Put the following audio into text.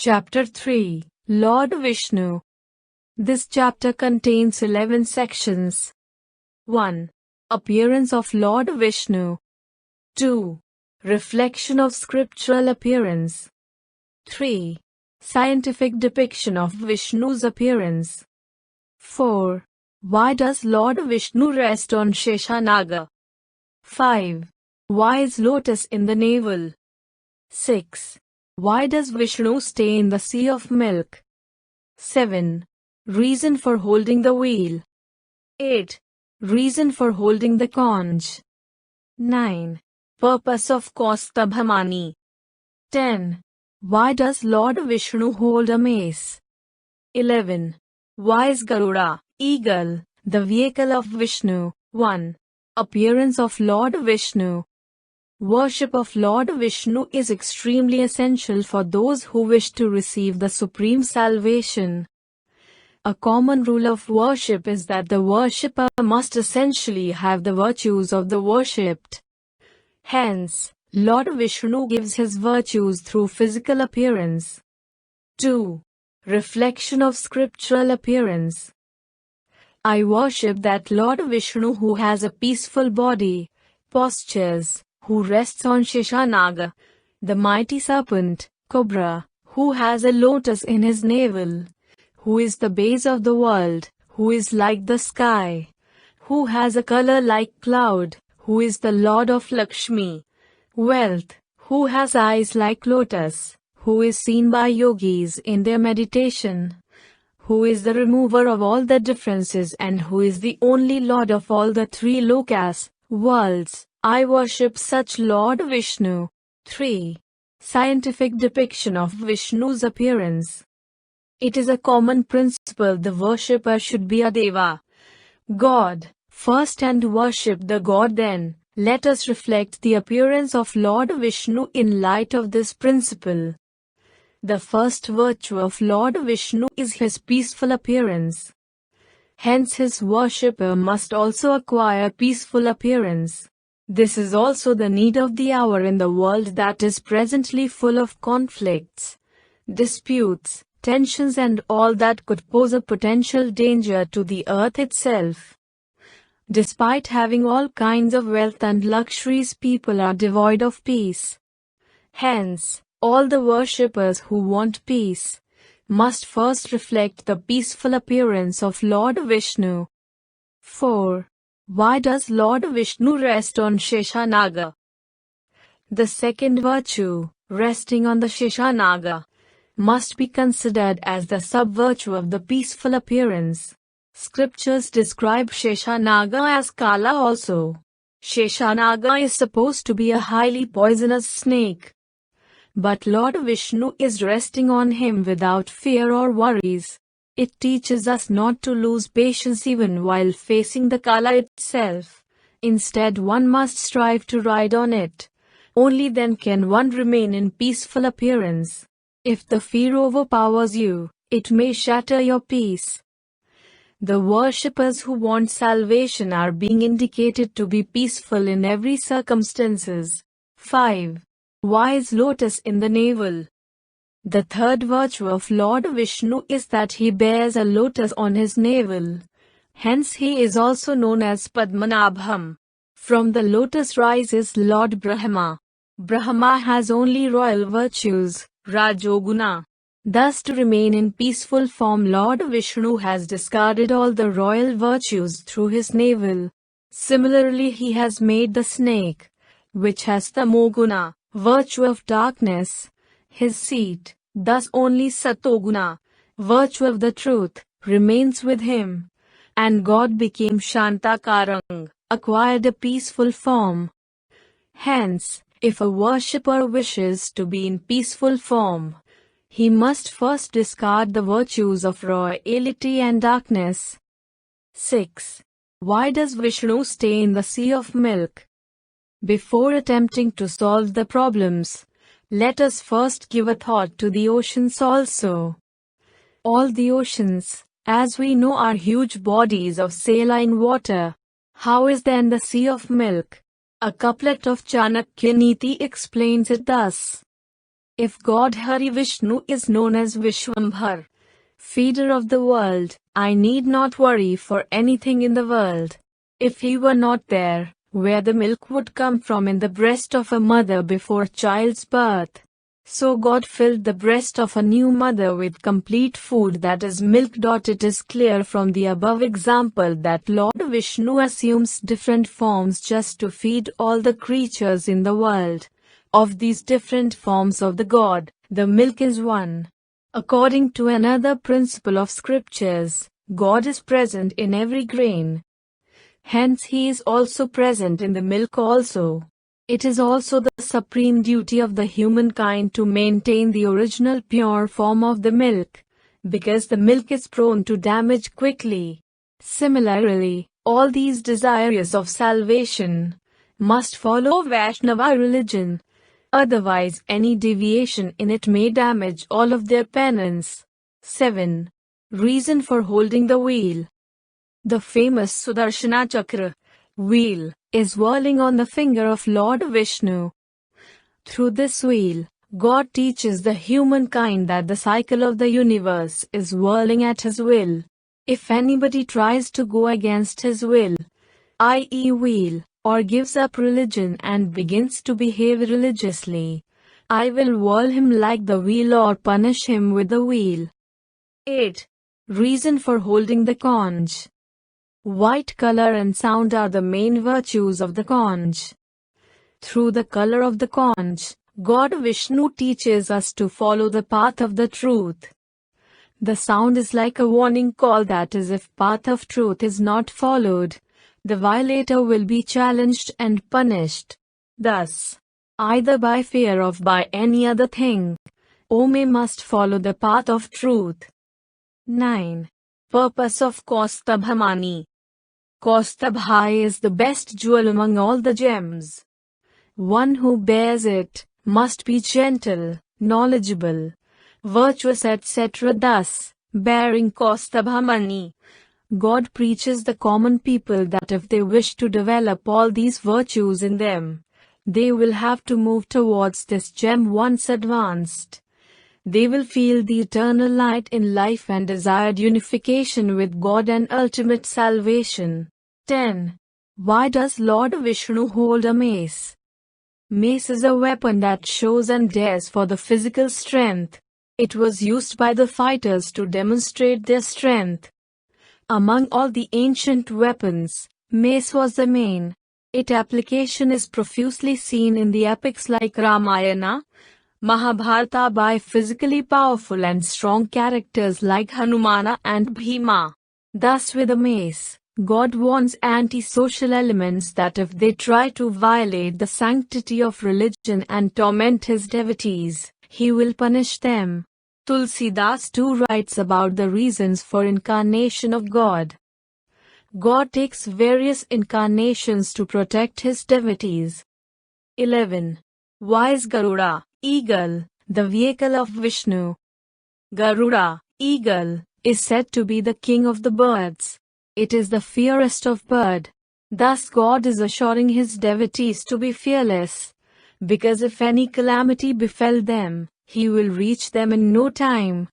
Chapter 3, Lord Vishnu. This chapter contains 11 sections. 1. Appearance of Lord Vishnu. 2. Reflection of scriptural appearance. 3. Scientific depiction of Vishnu's appearance. 4. Why does Lord Vishnu rest on Sheshanaga? 5. Why is lotus in the navel? 6. Why does Vishnu stay in the sea of milk? 7. Reason for holding the wheel. 8. Reason for holding the conch. 9. Purpose of Kaustabhamani. 10. Why does Lord Vishnu hold a mace? 11. Why is Garuda, eagle, the vehicle of Vishnu? 1. Appearance of Lord Vishnu. Worship of Lord Vishnu is extremely essential for those who wish to receive the supreme salvation. A common rule of worship is that the worshipper must essentially have the virtues of the worshipped. Hence, Lord Vishnu gives his virtues through physical appearance. 2. Reflection of scriptural appearance. I worship that Lord Vishnu who has a peaceful body, postures, who rests on Sheshanaga, the mighty serpent, cobra, who has a lotus in his navel, who is the base of the world, who is like the sky, who has a color like cloud, who is the Lord of Lakshmi, wealth, who has eyes like lotus, who is seen by yogis in their meditation, who is the remover of all the differences and who is the only Lord of all the three lokas, worlds. I worship such Lord Vishnu. 3. Scientific depiction of Vishnu's appearance. It is a common principle the worshipper should be a deva, God, first and worship the God then. Let us reflect the appearance of Lord Vishnu in light of this principle. The first virtue of Lord Vishnu is his peaceful appearance. Hence his worshipper must also acquire peaceful appearance. This is also the need of the hour in the world that is presently full of conflicts, disputes, tensions and all that could pose a potential danger to the earth itself. Despite having all kinds of wealth and luxuries, people are devoid of peace. Hence, all the worshippers who want peace must first reflect the peaceful appearance of Lord Vishnu. 4. Why does Lord Vishnu rest on Sheshanaga? The second virtue, resting on the Sheshanaga, must be considered as the sub-virtue of the peaceful appearance. Scriptures describe Sheshanaga as Kala also. Sheshanaga is supposed to be a highly poisonous snake. But Lord Vishnu is resting on him without fear or worries. It teaches us not to lose patience even while facing the Kala itself. Instead, one must strive to ride on it. Only then can one remain in peaceful appearance. If the fear overpowers you, it may shatter your peace. The worshippers who want salvation are being indicated to be peaceful in every circumstances. 5. Why is lotus in the navel? The third virtue of Lord Vishnu is that he bears a lotus on his navel. Hence he is also known as Padmanabham. From the lotus rises Lord Brahma. Brahma has only royal virtues, Rajoguna. Thus to remain in peaceful form Lord Vishnu has discarded all the royal virtues through his navel. Similarly he has made the snake, which has the Moguna, virtue of darkness, his seat. Thus only Satoguna, virtue of the truth, remains with him. And God became Shantakarang, acquired a peaceful form. Hence, if a worshipper wishes to be in peaceful form, he must first discard the virtues of royalty and darkness. 6. Why does Vishnu stay in the sea of milk? Before attempting to solve the problems, let us first give a thought to the oceans also. All the oceans, as we know, are huge bodies of saline water. How is then the sea of milk? A couplet of Chanakya Niti explains it thus. If God Hari Vishnu is known as Vishwambhar, feeder of the world, I need not worry for anything in the world. If he were not there, where the milk would come from in the breast of a mother before child's birth. So God filled the breast of a new mother with complete food, that is milk. It is clear from the above example that Lord Vishnu assumes different forms just to feed all the creatures in the world. Of these different forms of the God, the milk is one. According to another principle of scriptures, God is present in every grain. Hence he is also present in the milk also. It is also the supreme duty of the humankind to maintain the original pure form of the milk, because the milk is prone to damage quickly. Similarly, all these desirous of salvation must follow Vaishnava religion. Otherwise, any deviation in it may damage all of their penance. 7. Reason for holding the wheel. The famous Sudarshana Chakra, wheel, is whirling on the finger of Lord Vishnu. Through this wheel, God teaches the humankind that the cycle of the universe is whirling at his will. If anybody tries to go against his will, i.e. wheel, or gives up religion and begins to behave religiously, I will whirl him like the wheel or punish him with the wheel. 8. Reason for holding the conch. White color and sound are the main virtues of the conch. Through the color of the conch, God Vishnu teaches us to follow the path of the truth. The sound is like a warning call, that is, if path of truth is not followed, the violator will be challenged and punished. Thus, either by fear or by any other thing, Ome must follow the path of truth. 9. Purpose of Kaustabhamani. Kaustabha is the best jewel among all the gems. One who bears it must be gentle, knowledgeable, virtuous, etc. Thus, bearing Kaustabhamani, God preaches the common people that if they wish to develop all these virtues in them, they will have to move towards this gem. Once advanced, they will feel the eternal light in life and desired unification with God and ultimate salvation. 10. Why does Lord Vishnu hold a mace? Mace is a weapon that shows and dares for the physical strength. It was used by the fighters to demonstrate their strength. Among all the ancient weapons, mace was the main. Its application is profusely seen in the epics like Ramayana, Mahabharata by physically powerful and strong characters like Hanumana and Bhima. Thus with a mace, God warns anti-social elements that if they try to violate the sanctity of religion and torment his devotees, he will punish them. Tulsidas too writes about the reasons for incarnation of God. God takes various incarnations to protect his devotees. 11. Why is Garuda, eagle, the vehicle of Vishnu? Garuda, eagle, is said to be the king of the birds. It is the fairest of bird. Thus God is assuring his devotees to be fearless, because if any calamity befell them, he will reach them in no time.